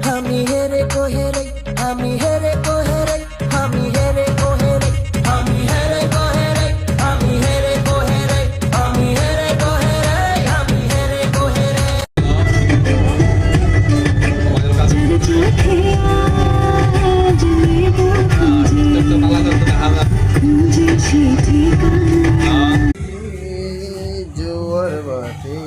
আমি হেরে কোহেরে আমি হেরে কোহেরে আমি হেরে কোহেরে আমি হেরে কোহেরে আমি হেরে কোহেরে আমি হেরে কোহেরে আমি হেরে কোহেরে জোয়ার বাটে